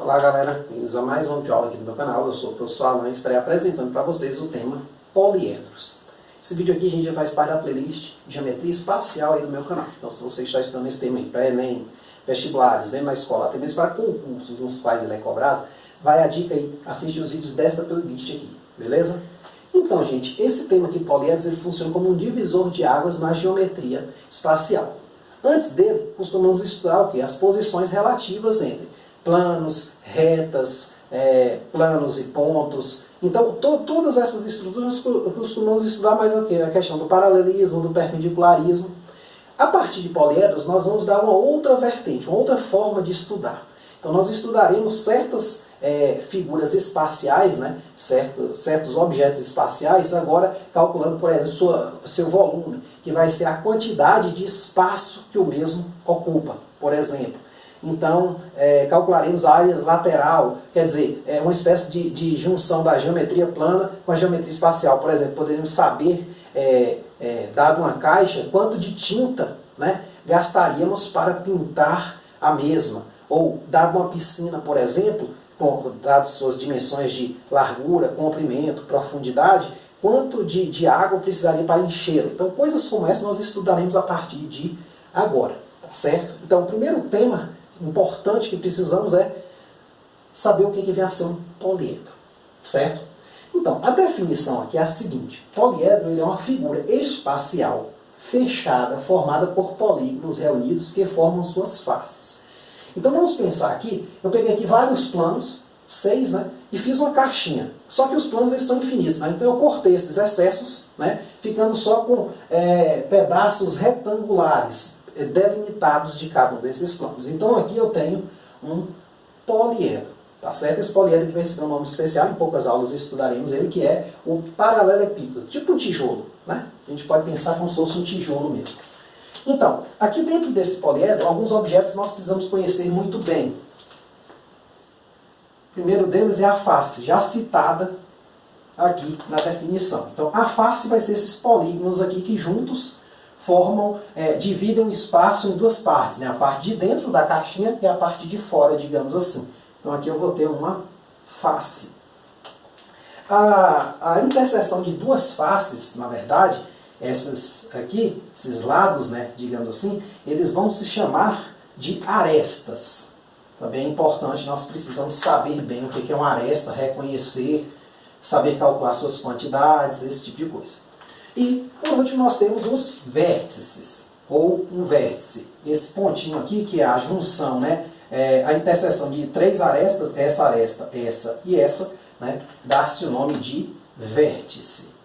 Olá galera, bem-vindos a mais uma aula aqui no meu canal. Eu sou o professor Alan e estarei apresentando para vocês o tema poliedros. Esse vídeo aqui, gente, já faz parte da playlist Geometria Espacial aí do meu canal. Então, se você está estudando esse tema aí para Enem, vestibulares, vem na escola, até mesmo para concursos nos quais ele é cobrado, vai a dica aí, assiste os vídeos desta playlist aqui, beleza? Então, gente, esse tema aqui, poliedros, ele funciona como um divisor de águas na geometria espacial. Antes dele, costumamos estudar o quê? As posições relativas entre planos, retas, planos e pontos. Então, todas essas estruturas costumamos estudar mais a questão do paralelismo, do perpendicularismo. A partir de poliedros, nós vamos dar uma outra vertente, uma outra forma de estudar. Então, nós estudaremos certas figuras espaciais, né? certos objetos espaciais, agora calculando, por exemplo, seu volume, que vai ser a quantidade de espaço que o mesmo ocupa, por exemplo. Então, calcularemos a área lateral, quer dizer, uma espécie de junção da geometria plana com a geometria espacial. Por exemplo, poderíamos saber, dado uma caixa, quanto de tinta, né, gastaríamos para pintar a mesma. Ou, dado uma piscina, por exemplo, dadas suas dimensões de largura, comprimento, profundidade, quanto de água precisaria para enchê-la. Então, coisas como essa nós estudaremos a partir de agora, tá certo? Então, o primeiro tema importante que precisamos é saber o que vem a ser um poliedro, certo? Então, a definição aqui é a seguinte: poliedro ele é uma figura espacial fechada, formada por polígonos reunidos que formam suas faces. Então vamos pensar aqui, eu peguei aqui vários planos, 6, né, e fiz uma caixinha. Só que os planos eles são infinitos, né? Então eu cortei esses excessos, né, ficando só com pedaços retangulares, delimitados de cada um desses planos. Então aqui eu tenho um poliedro, tá certo? Esse poliedro vai ser um nome especial, em poucas aulas estudaremos ele, que é o paralelepípedo, tipo um tijolo, né? A gente pode pensar como se fosse um tijolo mesmo. Então, aqui dentro desse poliedro, alguns objetos nós precisamos conhecer muito bem. O primeiro deles é a face, já citada aqui na definição. Então, a face vai ser esses polígonos aqui que juntos formam, dividem o espaço em duas partes, né? A parte de dentro da caixinha e a parte de fora, digamos assim. Então aqui eu vou ter uma face. A interseção de duas faces, na verdade, esses lados, né, digamos assim, eles vão se chamar de arestas. Também é importante, nós precisamos saber bem o que é uma aresta, reconhecer, saber calcular suas quantidades, esse tipo de coisa. E, por último, nós temos os vértices, ou um vértice. Esse pontinho aqui, que é a junção, né, a interseção de três arestas, essa aresta, essa e essa, né, dá-se o nome de vértice.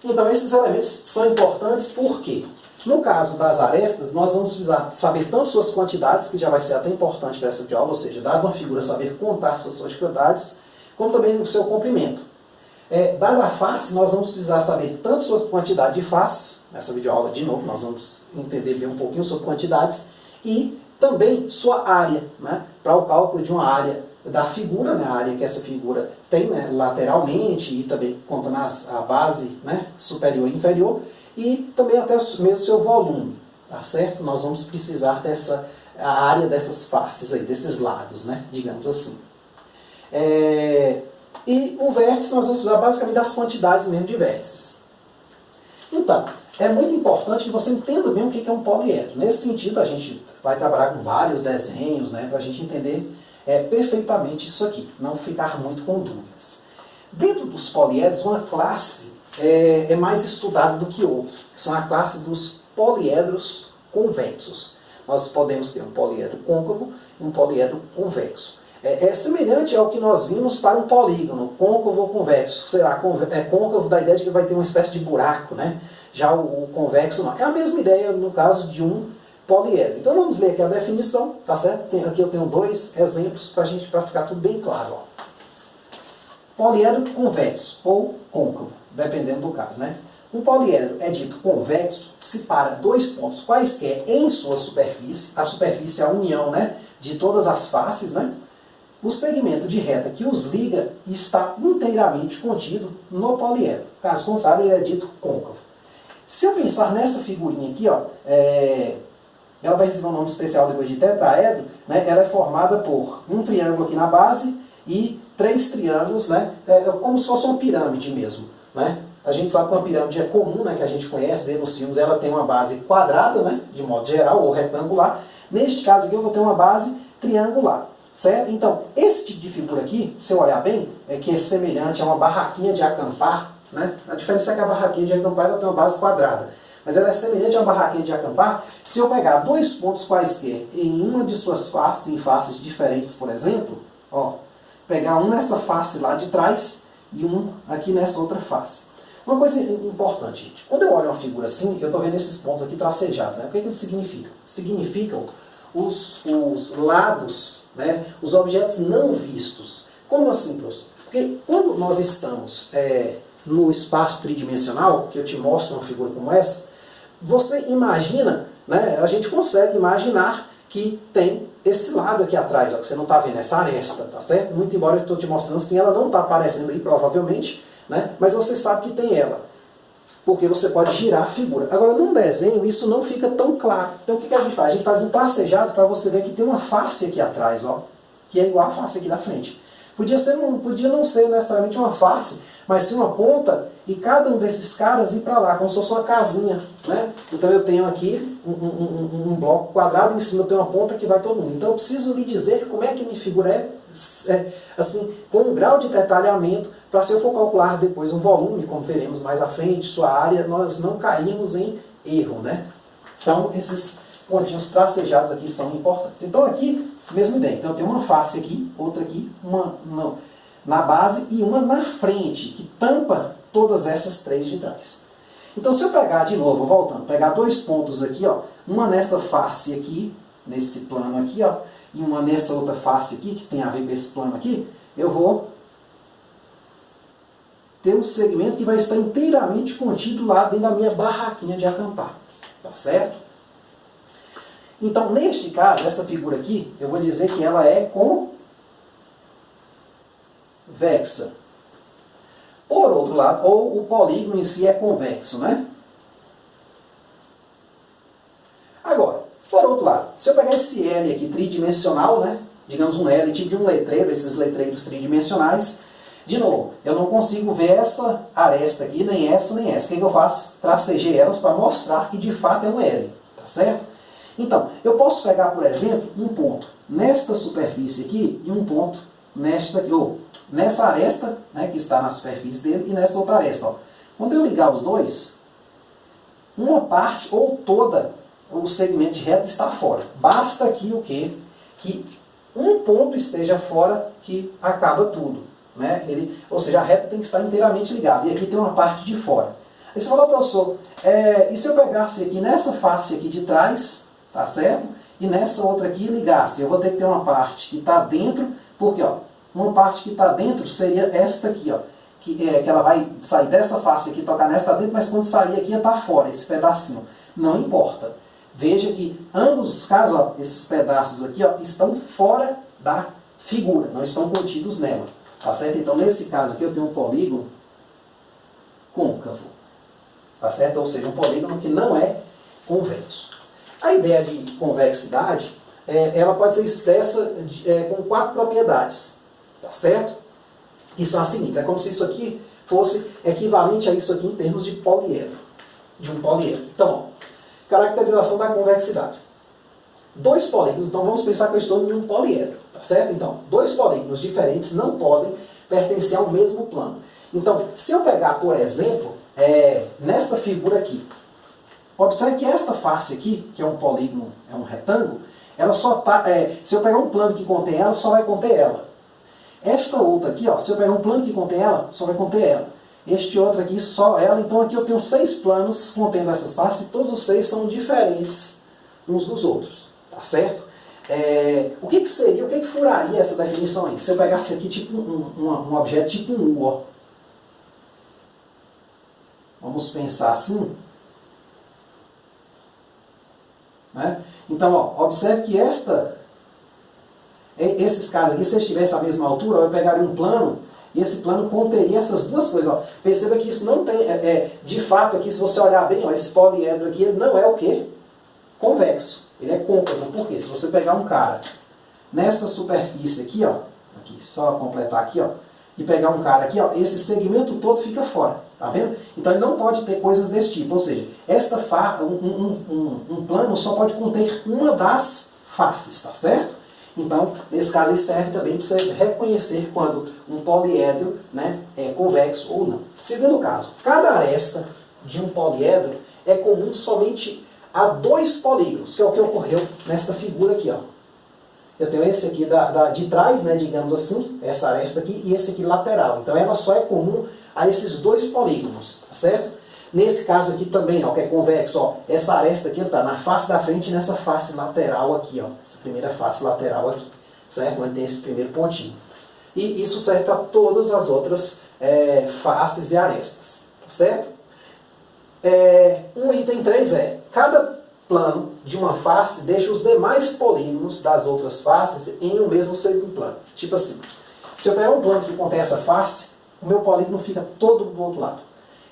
Então, esses elementos são importantes porque, no caso das arestas, nós vamos precisar saber tanto suas quantidades, que já vai ser até importante para essa videoaula, ou seja, dada uma figura, saber contar suas quantidades, como também o seu comprimento. Dada a face, nós vamos precisar saber tanto sua quantidade de faces, nessa videoaula de novo nós vamos entender bem um pouquinho sobre quantidades, e também sua área, né, para o cálculo de uma área da figura, né, a área que essa figura tem, né, lateralmente, e também contando a base, né, superior e inferior, e também até mesmo o seu volume, tá certo? Nós vamos precisar a área dessas faces aí, desses lados, né, digamos assim. E o vértice nós vamos usar basicamente as quantidades mesmo de vértices. Então, é muito importante que você entenda bem o que é um poliedro. Nesse sentido, a gente vai trabalhar com vários desenhos, né, para a gente entender perfeitamente isso aqui, não ficar muito com dúvidas. Dentro dos poliedros, uma classe é mais estudada do que outra, que são a classe dos poliedros convexos. Nós podemos ter um poliedro côncavo e um poliedro convexo. É semelhante ao que nós vimos para um polígono, côncavo ou convexo. Será côncavo da ideia de que vai ter uma espécie de buraco, né? Já o convexo não. É a mesma ideia no caso de um poliedro. Então vamos ler aqui a definição, tá certo? Aqui eu tenho dois exemplos para ficar tudo bem claro. Ó. Poliedro convexo ou côncavo, dependendo do caso, né? Um poliedro é dito convexo se para dois pontos quaisquer em sua superfície, a superfície é a união, né, de todas as faces, né? O segmento de reta que os liga está inteiramente contido no poliedro. Caso contrário, ele é dito côncavo. Se eu pensar nessa figurinha aqui, ó, ela vai receber um nome especial depois de tetraedro, né? Ela é formada por um triângulo aqui na base e 3 triângulos, né? Como se fosse uma pirâmide mesmo, né? A gente sabe que uma pirâmide é comum, né? Que a gente conhece, vê nos filmes, ela tem uma base quadrada, né? De modo geral, ou retangular. Neste caso aqui eu vou ter uma base triangular, certo? Então, esse tipo de figura aqui, se eu olhar bem, é que é semelhante a uma barraquinha de acampar, né? A diferença é que a barraquinha de acampar ela tem uma base quadrada, mas ela é semelhante a uma barraquinha de acampar. Se eu pegar 2 pontos quaisquer em uma de suas faces, em faces diferentes, por exemplo, ó, pegar um nessa face lá de trás e um aqui nessa outra face. Uma coisa importante, gente, quando eu olho uma figura assim, eu estou vendo esses pontos aqui tracejados, né? O que eles significam? Significam os lados, né? Os objetos não vistos. Como assim, professor? Porque quando nós estamos no espaço tridimensional, que eu te mostro uma figura como essa, você imagina, né? A gente consegue imaginar que tem esse lado aqui atrás, ó, que você não está vendo, essa aresta, tá certo? Muito embora eu estou te mostrando assim, ela não está aparecendo aí, provavelmente, né? Mas você sabe que tem ela, porque você pode girar a figura. Agora, num desenho, isso não fica tão claro. Então, o que a gente faz? A gente faz um tracejado para você ver que tem uma face aqui atrás, ó, que é igual a face aqui da frente. Podia não ser necessariamente uma face, mas sim uma ponta, e cada um desses caras ir para lá, como se fosse uma casinha, né? Então eu tenho aqui um bloco quadrado, em cima eu tenho uma ponta que vai todo mundo. Então eu preciso lhe dizer como é que minha figura é assim, com um grau de detalhamento, para se eu for calcular depois um volume, como veremos mais à frente, sua área, nós não caímos em erro, né? Então esses pontinhos tracejados aqui são importantes. Então aqui, mesma ideia. Então eu tenho uma face aqui, outra aqui, uma na base e uma na frente, que tampa todas essas 3 de trás. Então se eu pegar de novo, voltando, pegar 2 pontos aqui, ó, uma nessa face aqui, nesse plano aqui, ó, e uma nessa outra face aqui, que tem a ver com esse plano aqui, eu vou ter um segmento que vai estar inteiramente contido lá dentro da minha barraquinha de acampar. Tá certo? Então, neste caso, essa figura aqui, eu vou dizer que ela é convexa. Por outro lado, ou o polígono em si é convexo, né? Agora, por outro lado, se eu pegar esse L aqui tridimensional, né? Digamos um L tipo de um letreiro, esses letreiros tridimensionais, de novo, eu não consigo ver essa aresta aqui, nem essa, nem essa. O que eu faço? Tracejei elas para mostrar que de fato é um L, tá certo? Então, eu posso pegar, por exemplo, um ponto nesta superfície aqui e um ponto nesta aqui, ou nessa aresta, né, que está na superfície dele, e nessa outra aresta. Ó. Quando eu ligar os dois, uma parte ou toda o segmento de reta está fora. Basta aqui o quê? Que um ponto esteja fora que acaba tudo. Né? Ou seja, a reta tem que estar inteiramente ligada. E aqui tem uma parte de fora. Aí você falou, professor, e se eu pegasse aqui nessa face aqui de trás, tá certo? E nessa outra aqui ligasse, eu vou ter que ter uma parte que está dentro, porque ó, uma parte que está dentro seria esta aqui, ó, que ela vai sair dessa face aqui, tocar nessa dentro, mas quando sair aqui ia estar fora, esse pedacinho. Não importa. Veja que ambos os casos, ó, esses pedaços aqui, ó, estão fora da figura, não estão contidos nela. Tá certo? Então, nesse caso aqui, eu tenho um polígono côncavo. Tá certo? Ou seja, um polígono que não é convexo. A ideia de convexidade, ela pode ser expressa com 4 propriedades. Tá certo? Que são as seguintes. É como se isso aqui fosse equivalente a isso aqui em termos de poliedro. De um poliedro. Então, ó, caracterização da convexidade. 2 polígonos, então vamos pensar que eu estou em um poliedro, tá certo? Então, 2 polígonos diferentes não podem pertencer ao mesmo plano. Então, se eu pegar, por exemplo, nesta figura aqui, observe que esta face aqui, que é um polígono, é um retângulo, ela só tá, se eu pegar um plano que contém ela, só vai conter ela. Esta outra aqui, ó, se eu pegar um plano que contém ela, só vai conter ela. Este outro aqui, só ela. Então aqui eu tenho 6 planos contendo essas faces, e todos os 6 são diferentes uns dos outros. Tá certo? O que seria, o que furaria essa definição aí? Se eu pegasse aqui tipo um objeto tipo um U, ó. Vamos pensar assim. Né? Então, ó, observe que esses caras aqui, se eles tivessem a mesma altura, eu pegaria um plano, e esse plano conteria essas duas coisas. Ó. Perceba que isso não tem, de fato aqui, se você olhar bem, ó, esse poliedro aqui, ele não é o quê? convexo, ele é côncavo. Por quê? Se você pegar um cara nessa superfície aqui, ó, aqui, só completar aqui, ó, e pegar um cara aqui, ó, esse segmento todo fica fora, tá vendo? Então ele não pode ter coisas desse tipo, ou seja, um plano só pode conter uma das faces, tá certo? Então, nesse caso, ele serve também para você reconhecer quando um poliedro, né, é convexo ou não. Segundo caso, cada aresta de um poliedro é comum somente a 2 polígonos, que é o que ocorreu nessa figura aqui, ó. Eu tenho esse aqui de trás, né, digamos assim, essa aresta aqui, e esse aqui lateral. Então ela só é comum a esses 2 polígonos, tá certo? Nesse caso aqui também, ó, que é convexo, ó, essa aresta aqui está na face da frente e nessa face lateral aqui, ó, essa primeira face lateral aqui, certo? Onde tem esse primeiro pontinho. E isso serve para todas as outras faces e arestas, tá certo? Um item 3 cada plano de uma face deixa os demais polígonos das outras faces em um mesmo segundo plano. Tipo assim, se eu pegar um plano que contém essa face, o meu polígono fica todo do outro lado.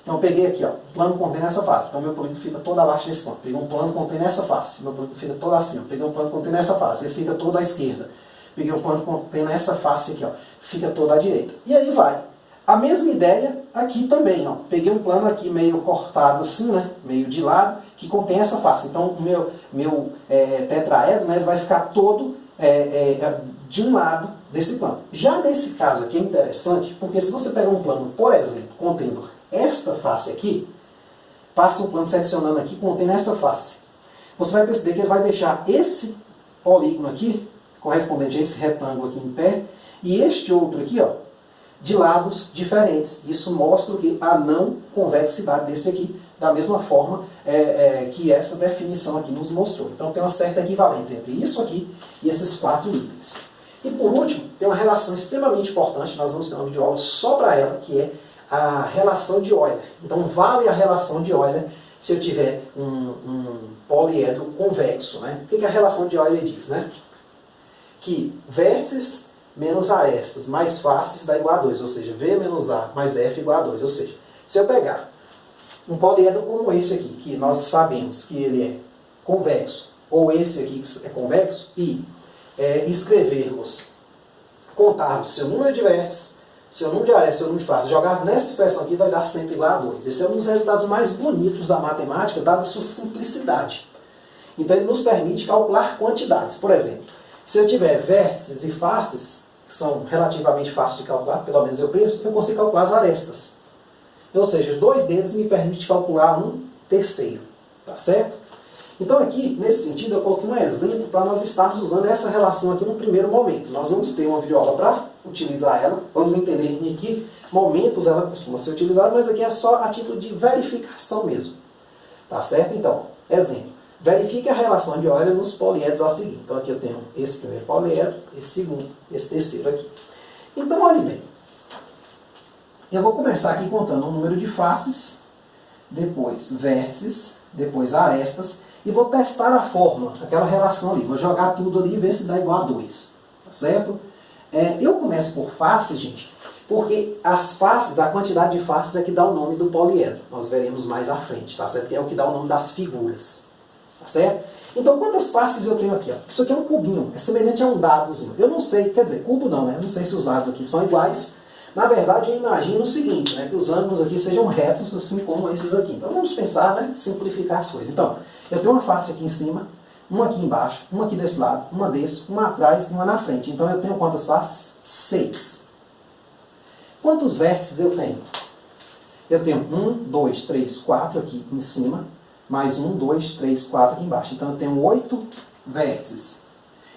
Então eu peguei aqui, ó, um plano contém essa face, então o meu polígono fica todo abaixo desse ponto. Peguei um plano contém essa face, meu polígono fica todo assim, ó. Peguei um plano contém essa face, ele fica todo à esquerda. Peguei um plano contém essa face aqui, ó, fica todo à direita. E aí vai. A mesma ideia aqui também, ó. Peguei um plano aqui meio cortado assim, né, meio de lado, que contém essa face. Então o meu tetraedro, né, ele vai ficar todo de um lado desse plano. Já nesse caso aqui é interessante, porque se você pegar um plano, por exemplo, contendo esta face aqui, passa um plano seccionando aqui, contendo essa face. Você vai perceber que ele vai deixar esse polígono aqui, correspondente a esse retângulo aqui em pé, e este outro aqui, ó, de lados diferentes. Isso mostra a não convexidade desse aqui, da mesma forma que essa definição aqui nos mostrou. Então tem uma certa equivalência entre isso aqui e esses 4 itens. E por último, tem uma relação extremamente importante, nós vamos ter uma videoaula só para ela, que é a relação de Euler. Então vale a relação de Euler se eu tiver um poliedro convexo, né? O que a relação de Euler diz, né? Que vértices menos arestas mais faces dá igual a 2, ou seja, V menos A mais F igual a 2. Ou seja, se eu pegar um poliedro como esse aqui, que nós sabemos que ele é convexo, ou esse aqui que é convexo, e escrevermos, contarmos seu número de vértices, seu número de arestas, seu número de faces, jogar nessa expressão aqui vai dar sempre igual a 2. Esse é um dos resultados mais bonitos da matemática, dada a sua simplicidade. Então ele nos permite calcular quantidades. Por exemplo, se eu tiver vértices e faces, que são relativamente fáceis de calcular, pelo menos eu penso, eu consigo calcular as arestas. Ou seja, 2 deles me permite calcular 1/3, tá certo? Então aqui, nesse sentido, eu coloquei um exemplo para nós estarmos usando essa relação aqui no primeiro momento. Nós vamos ter uma videoaula para utilizar ela, vamos entender em que momentos ela costuma ser utilizada, mas aqui é só a título de verificação mesmo. Tá certo? Então, exemplo. Verifique a relação de Euler nos poliedros a seguir. Então aqui eu tenho esse primeiro poliedro, esse segundo, esse terceiro aqui. Então olhe bem. Eu vou começar aqui contando o número de faces, depois vértices, depois arestas, e vou testar a fórmula, aquela relação ali. Vou jogar tudo ali e ver se dá igual a 2. Tá certo? Eu começo por faces, gente, porque as faces, a quantidade de faces é que dá o nome do poliedro. Nós veremos mais à frente, tá certo? Que é o que dá o nome das figuras. Tá certo? Então, quantas faces eu tenho aqui? Ó? Isso aqui é um cubinho, é semelhante a um dadozinho. Eu não sei, quer dizer, cubo não, né? Eu não sei se os lados aqui são iguais. Na verdade, eu imagino o seguinte, né? Que os ângulos aqui sejam retos, assim como esses aqui. Então, vamos pensar, né? Simplificar as coisas. Então, eu tenho uma face aqui em cima, uma aqui embaixo, uma aqui desse lado, uma desse, uma atrás e uma na frente. Então, eu tenho quantas faces? 6. Quantos vértices eu tenho? Eu tenho 1, 2, 3, 4 aqui em cima, mais 1, 2, 3, 4 aqui embaixo. Então eu tenho 8 vértices.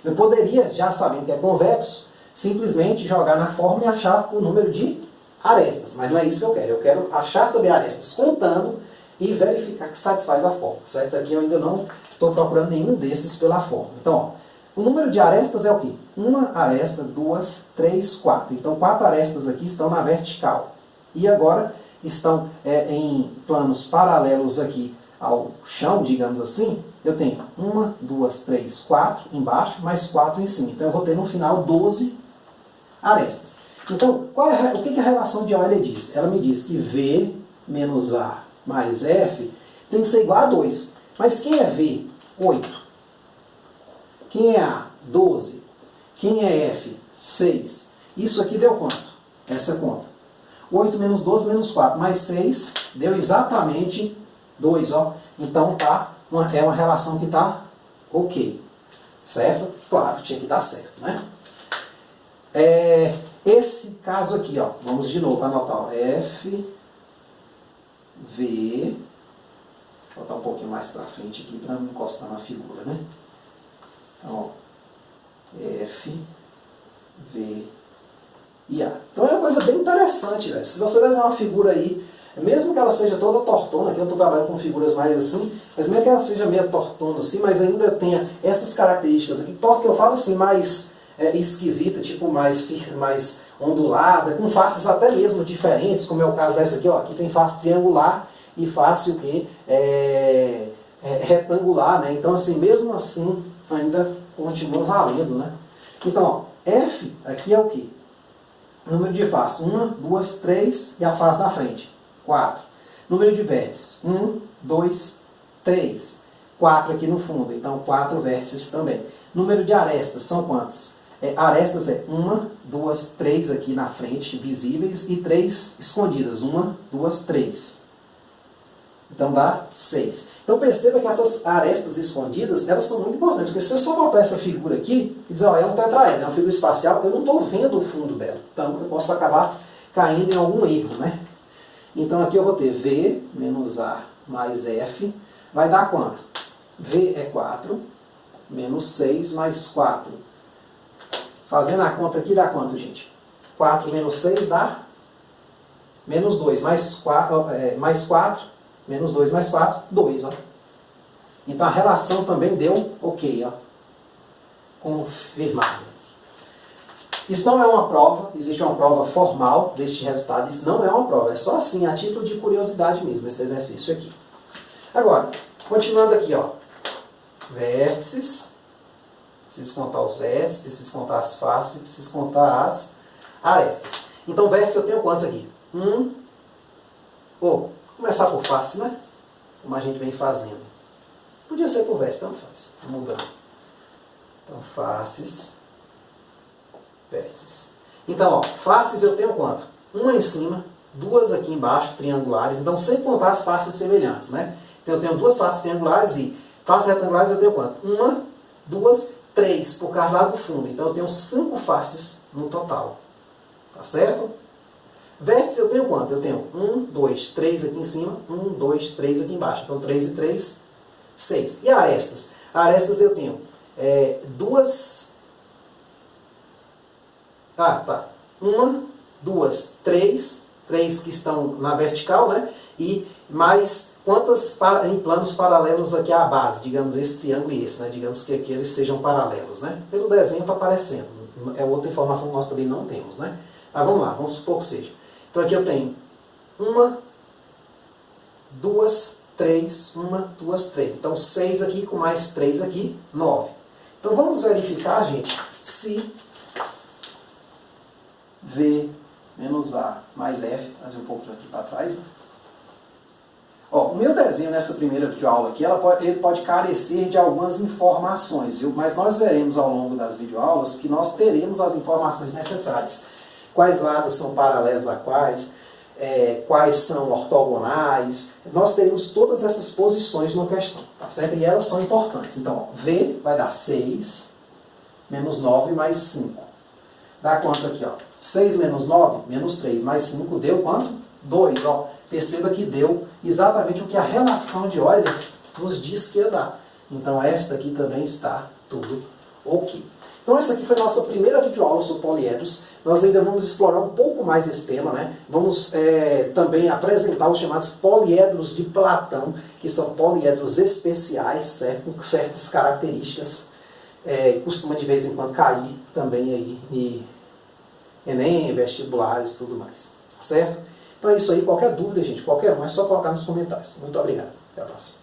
Eu poderia, já sabendo que é convexo, simplesmente jogar na fórmula e achar o número de arestas. Mas não é isso que eu quero. Eu quero achar também arestas contando e verificar que satisfaz a fórmula. Certo? Aqui eu ainda não estou procurando nenhum desses pela fórmula. Então, ó, o número de arestas é o quê? Uma aresta, 2, 3, 4. Então 4 arestas aqui estão na vertical. E agora estão em planos paralelos aqui ao chão, digamos assim, eu tenho 1, 2, 3, 4 embaixo, mais 4 em cima. Então eu vou ter no final 12 arestas. Então, o que a relação de Euler diz? Ela me diz que V menos A mais F tem que ser igual a 2. Mas quem é V? 8. Quem é A? 12. Quem é F? 6. Isso aqui deu quanto? Essa conta. 8 menos 12 menos 4 mais 6 deu exatamente 2. Ó. Então tá, é uma relação que está ok. Certo? Claro, tinha que dar certo, né? Esse caso aqui, ó, vamos de novo anotar, ó, F, V, vou botar um pouquinho mais para frente aqui para não encostar na figura, né? Então, ó, F, V e A. Então é uma coisa bem interessante, velho. Se você desenhar uma figura aí, mesmo que ela seja toda tortona, aqui eu estou trabalhando com figuras mais assim, mas mesmo que ela seja meio tortona assim, mas ainda tenha essas características aqui, torta que eu falo assim, mais esquisita, tipo mais ondulada, com faces até mesmo diferentes, como é o caso dessa aqui, ó, aqui tem face triangular e face o quê? Retangular, né? Então assim, mesmo assim, ainda continua valendo, né? Então, ó, F aqui é o quê? Número de faces, 1, 2, 3 e a face da frente, 4. Número de vértices, 1, 2, 3. 4 aqui no fundo, então 4 vértices também. Número de arestas, são quantos? Arestas é 1, 2, 3 aqui na frente, visíveis, e 3 escondidas. 1, 2, 3. Então dá 6. Então perceba que essas arestas escondidas, elas são muito importantes, porque se eu só botar essa figura aqui e dizer, ó, é um tetraedro, é uma figura espacial, eu não estou vendo o fundo dela. Então eu posso acabar caindo em algum erro, né? Então aqui eu vou ter V menos A mais F, vai dar quanto? V é 4, menos 6 mais 4. Fazendo a conta aqui dá quanto, gente? 4 menos 6 dá menos 2, mais 4, menos 2 mais 4, 2. Ó. Então a relação também deu ok, ó. Confirmado. Isso não é uma prova, existe uma prova formal deste resultado, isso não é uma prova, é só assim, a título de curiosidade mesmo, esse exercício aqui. Agora, continuando aqui, ó, vértices, preciso contar os vértices, preciso contar as faces, preciso contar as arestas. Então, vértices eu tenho quantos aqui? Vou começar por face, né? Como a gente vem fazendo. Podia ser por vértices, tanto faz, mudando. Então, faces, vértices. Então, ó, faces eu tenho quanto? Uma em cima, duas aqui embaixo, triangulares. Então, sem contar as faces semelhantes, né? Então, eu tenho duas faces triangulares e faces retangulares eu tenho quanto? 1, 2, 3, por causa lá do fundo. Então, eu tenho 5 faces no total. Tá certo? Vértices eu tenho quanto? Eu tenho 1, 2, 3 aqui em cima, 1, 2, 3 aqui embaixo. Então, 3 e 3, 6. E arestas? Arestas eu tenho duas... tá. 1, 2, 3. 3 que estão na vertical, né? E mais quantas em planos paralelos aqui à base? Digamos, esse triângulo e esse, né? Digamos que aqui eles sejam paralelos, né? Pelo desenho está aparecendo. É outra informação que nós também não temos, né? Mas vamos lá, vamos supor que seja. Então aqui eu tenho 1, 2, 3, 1, 2, 3. Então 6 aqui com mais 3 aqui, 9. Então vamos verificar, gente, se V menos A mais F, trazer um pouquinho aqui para trás, né? Ó, o meu desenho nessa primeira videoaula aqui, ele pode carecer de algumas informações, viu? Mas nós veremos ao longo das videoaulas que nós teremos as informações necessárias. Quais lados são paralelos a quais, quais são ortogonais. Nós teremos todas essas posições na questão, tá certo? E elas são importantes. Então, ó, V vai dar 6 menos 9 mais 5. Dá quanto aqui, ó? 6 menos 9, menos 3 mais 5 deu quanto? 2, ó. Perceba que deu exatamente o que a relação de Euler nos diz que ia dar. Então, esta aqui também está tudo ok. Então, essa aqui foi a nossa primeira videoaula sobre poliedros. Nós ainda vamos explorar um pouco mais esse tema, né? Vamos também apresentar os chamados poliedros de Platão, que são poliedros especiais, certo? Com certas características. Costuma de vez em quando cair também aí em Enem, vestibulares e tudo mais. Tá certo? Então é isso aí. Qualquer dúvida, gente, qualquer um, é só colocar nos comentários. Muito obrigado. Até a próxima.